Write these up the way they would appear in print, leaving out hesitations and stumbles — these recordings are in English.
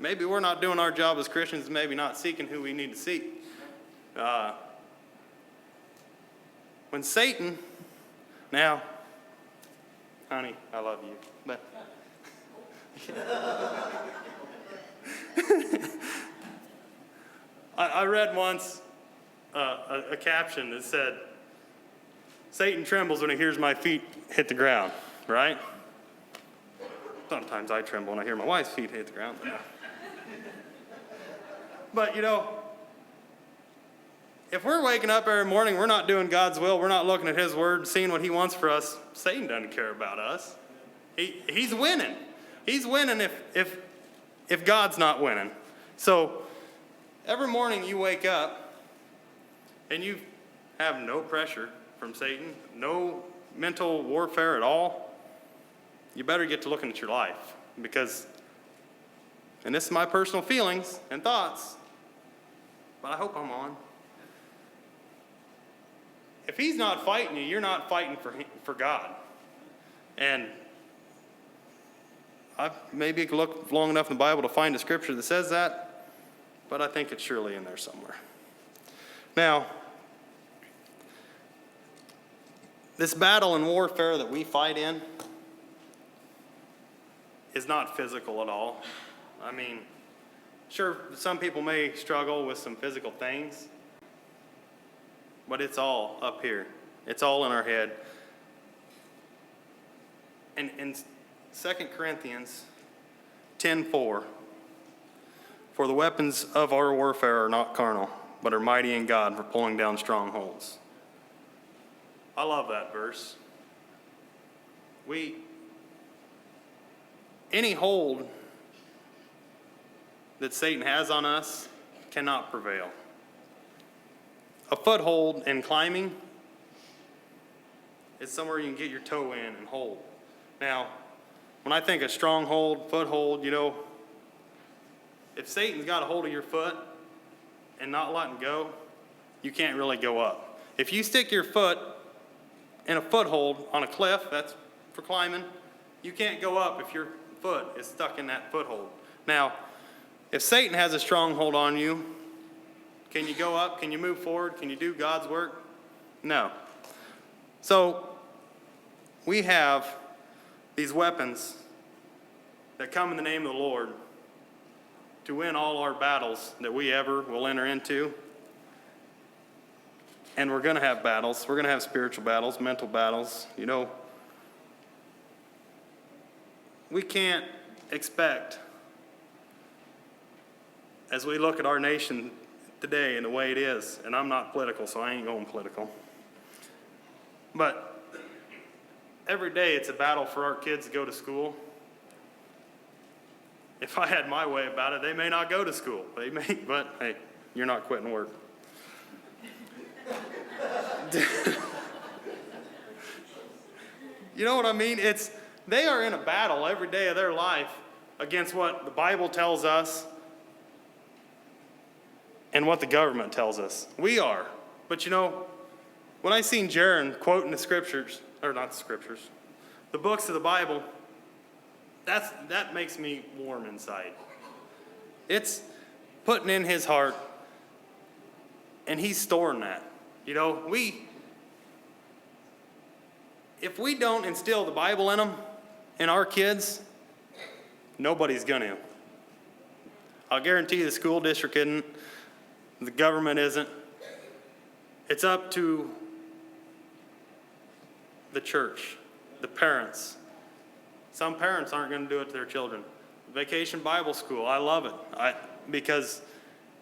maybe we're not doing our job as Christians, maybe not seeking who we need to seek. When Satan, now, honey, I love you, but I read once a caption that said, Satan trembles when he hears my feet hit the ground, right? Sometimes I tremble when I hear my wife's feet hit the ground. But, if we're waking up every morning, we're not doing God's will, we're not looking at his word, seeing what he wants for us, Satan doesn't care about us. He's winning. He's winning if God's not winning. So every morning you wake up and you have no pressure from Satan, no mental warfare at all, you better get to looking at your life, because, and this is my personal feelings and thoughts, but I hope I'm on. If he's not fighting you, you're not fighting for God. And I maybe could look long enough in the Bible to find a scripture that says that, but I think it's surely in there somewhere. Now, this battle and warfare that we fight in is not physical at all. I mean, sure, some people may struggle with some physical things, but it's all up here. It's all in our head. And in 2 Corinthians 10:4, for the weapons of our warfare are not carnal, but are mighty in God for pulling down strongholds. I love that verse. Any hold that Satan has on us cannot prevail. A foothold in climbing is somewhere you can get your toe in and hold. Now, when I think of stronghold, foothold, if Satan's got a hold of your foot and not letting go, you can't really go up. If you stick your foot in a foothold on a cliff, that's for climbing, you can't go up if your foot is stuck in that foothold. Now, if Satan has a stronghold on you, can you go up? Can you move forward? Can you do God's work? No. So, we have these weapons that come in the name of the Lord to win all our battles that we ever will enter into. And we're going to have battles. We're going to have spiritual battles, mental battles. We can't expect, as we look at our nation today and the way it is, and I'm not political, so I ain't going political, but every day it's a battle for our kids to go to school. If I had my way about it, they may not go to school. But hey, you're not quitting work. You know what I mean? They are in a battle every day of their life against what the Bible tells us and what the government tells us. We are. But when I seen Jaron quoting the scriptures, or not the scriptures, the books of the Bible, that makes me warm inside. It's putting in his heart, and he's storing that. If we don't instill the Bible in them, in our kids, nobody's going to. I'll guarantee you the school district isn't, the government isn't. It's up to the church, the parents. Some parents aren't going to do it to their children. Vacation Bible School, I love it. Because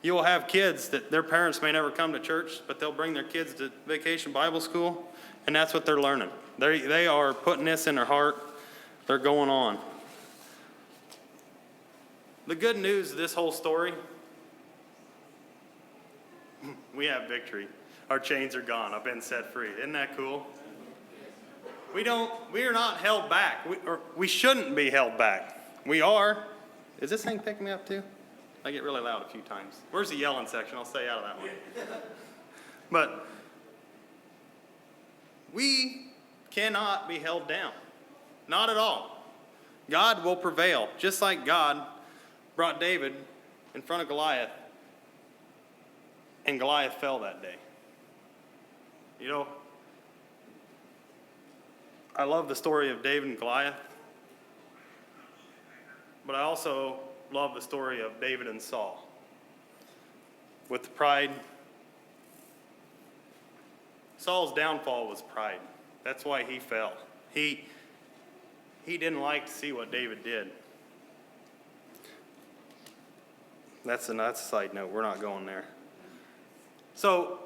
you'll have kids that their parents may never come to church, but they'll bring their kids to Vacation Bible School, and that's what they're learning. They are putting this in their heart. They're going on. The good news of this whole story, we have victory. Our chains are gone. I've been set free. Isn't that cool? We are not held back. We shouldn't be held back. We are. Is this thing picking me up too? I get really loud a few times. Where's the yelling section? I'll stay out of that one. But we cannot be held down. Not at all. God will prevail. Just like God brought David in front of Goliath, and Goliath fell that day. You know, I love the story of David and Goliath, but I also love the story of David and Saul. With the pride, Saul's downfall was pride. That's why he fell. He didn't like to see what David did. That's a side note. We're not going there. So,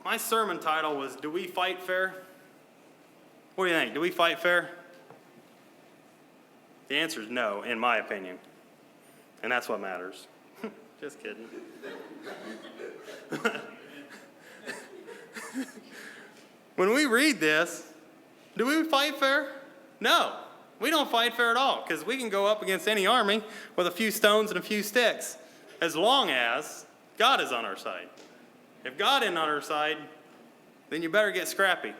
my sermon title was, Do We Fight Fair? What do you think? Do we fight fair? The answer is no, in my opinion. And that's what matters. Just kidding. When we read this, do we fight fair? No, we don't fight fair at all, because we can go up against any army with a few stones and a few sticks, as long as God is on our side. If God isn't on our side, then you better get scrappy.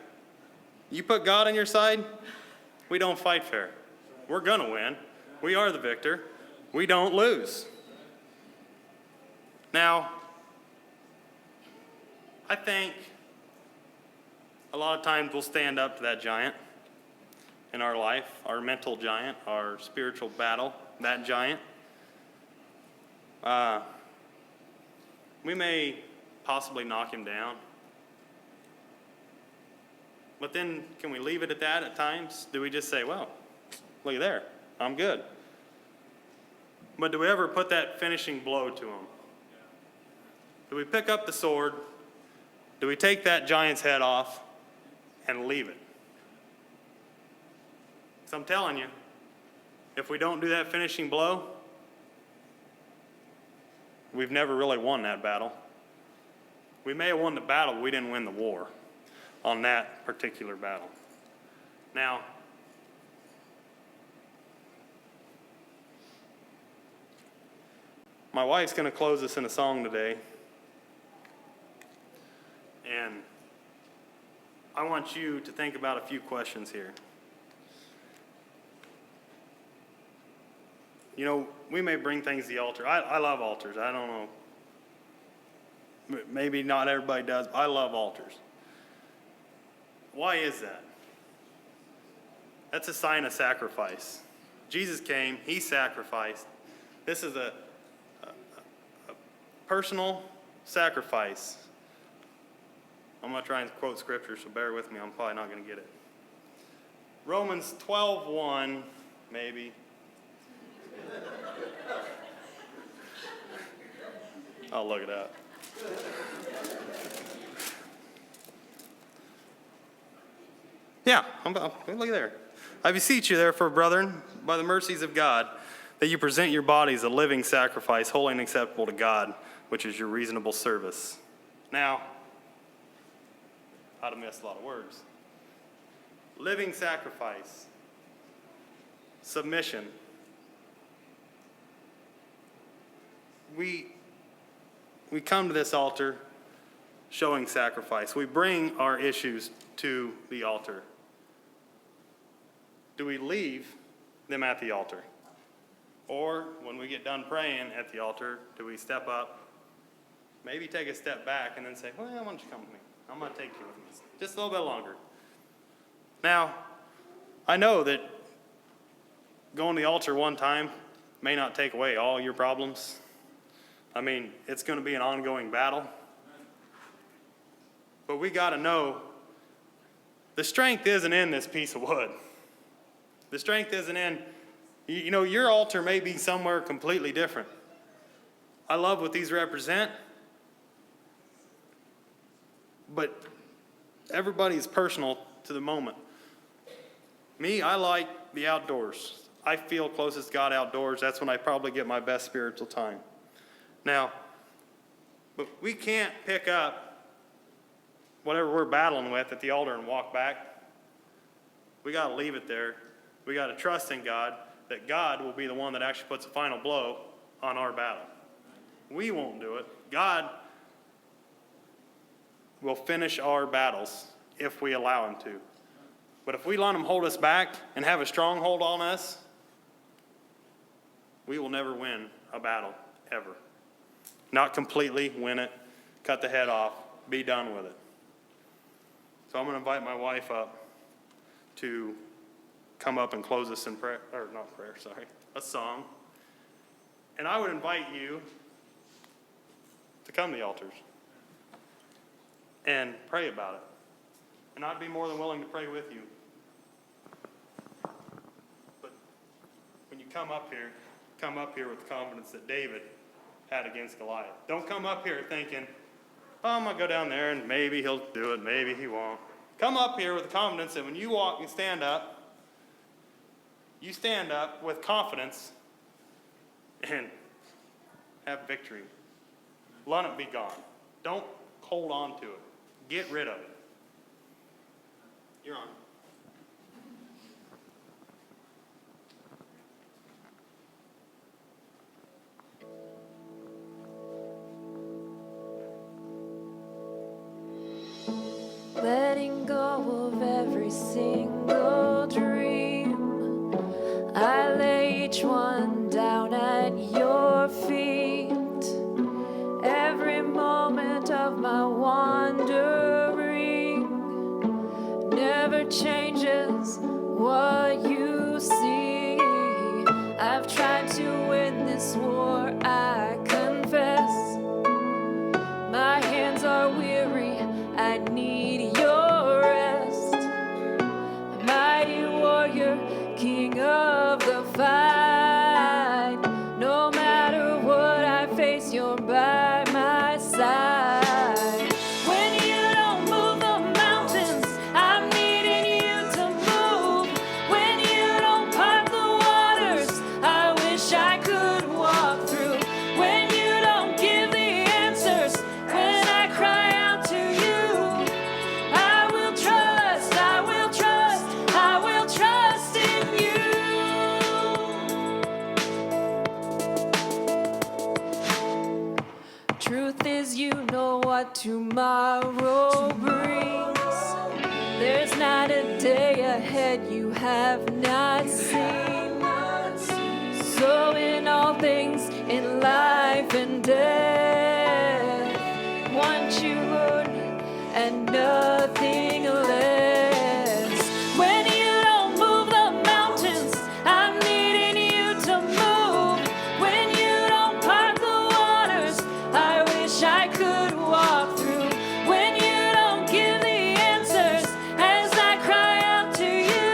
You put God on your side, we don't fight fair. We're going to win. We are the victor. We don't lose. Now, I think a lot of times we'll stand up to that giant in our life, our mental giant, our spiritual battle, that giant. We may possibly knock him down. But then, can we leave it at that at times? Do we just say, well, look there, I'm good? But do we ever put that finishing blow to him? Do we pick up the sword? Do we take that giant's head off and leave it? Because I'm telling you, if we don't do that finishing blow, we've never really won that battle. We may have won the battle, but we didn't win the war on that particular battle. Now, my wife's going to close us in a song today. And I want you to think about a few questions here. You know, we may bring things to the altar. I love altars. I don't know. Maybe not everybody does, but I love altars. Why is that? That's a sign of sacrifice. Jesus came, he sacrificed. This is a personal sacrifice. I'm going to try and quote scripture, so bear with me. I'm probably not going to get it. Romans 12:1, maybe. I'll look it up. Yeah, look there. I beseech you, therefore, brethren, by the mercies of God, that you present your bodies a living sacrifice, holy and acceptable to God, which is your reasonable service. Now, I'd have missed a lot of words. Living sacrifice, submission. We come to this altar showing sacrifice. We bring our issues to the altar. Do we leave them at the altar? Or when we get done praying at the altar, do we step up, maybe take a step back, and then say, well, why don't you come with me? I'm going to take you with me. Just a little bit longer. Now, I know that going to the altar one time may not take away all your problems. I mean, it's going to be an ongoing battle. But we got to know the strength isn't in this piece of wood. The strength isn't in, you know, your altar may be somewhere completely different. I love what these represent, but everybody's personal to the moment. Me, I like the outdoors. I feel closest to God outdoors. That's when I probably get my best spiritual time. Now, but we can't pick up whatever we're battling with at the altar and walk back. We got to leave it there. We got to trust in God that God will be the one that actually puts a final blow on our battle. We won't do it. God will finish our battles if we allow him to. But if we let him hold us back and have a stronghold on us, we will never win a battle, ever. Not completely win it, cut the head off, be done with it. So I'm going to invite my wife up to come up and close us in prayer, or not prayer, sorry, a song. And I would invite you to come to the altars and pray about it. And I'd be more than willing to pray with you. But when you come up here with the confidence that David had against Goliath. Don't come up here thinking, oh, I'm going to go down there and maybe he'll do it, maybe he won't. Come up here with the confidence that when you walk and stand up, you stand up with confidence and have victory. Let it be gone. Don't hold on to it. Get rid of it. You're on. Letting go of every single dream, I lay each one down at your feet. Every moment of my wandering never changes what you see. I've tried to win this war, I confess. My hands are weary, I need your rest. Mighty warrior, king of the fight. No matter what I face, you're by my side. When you don't move the mountains, I'm needing you to move. When you don't part the waters, I wish I could walk through. When you don't give the answers, when I cry out to you, I will trust, I will trust, I will trust in you. Truth is, you know what tomorrow brings. There's not a day ahead you have not seen. So in all things, in life and death, want you, Lord, and nothing less. When you don't move the mountains, I'm needing you to move. When you don't part the waters, I wish I could walk through. When you don't give the answers as I cry out to you,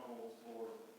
strongholds for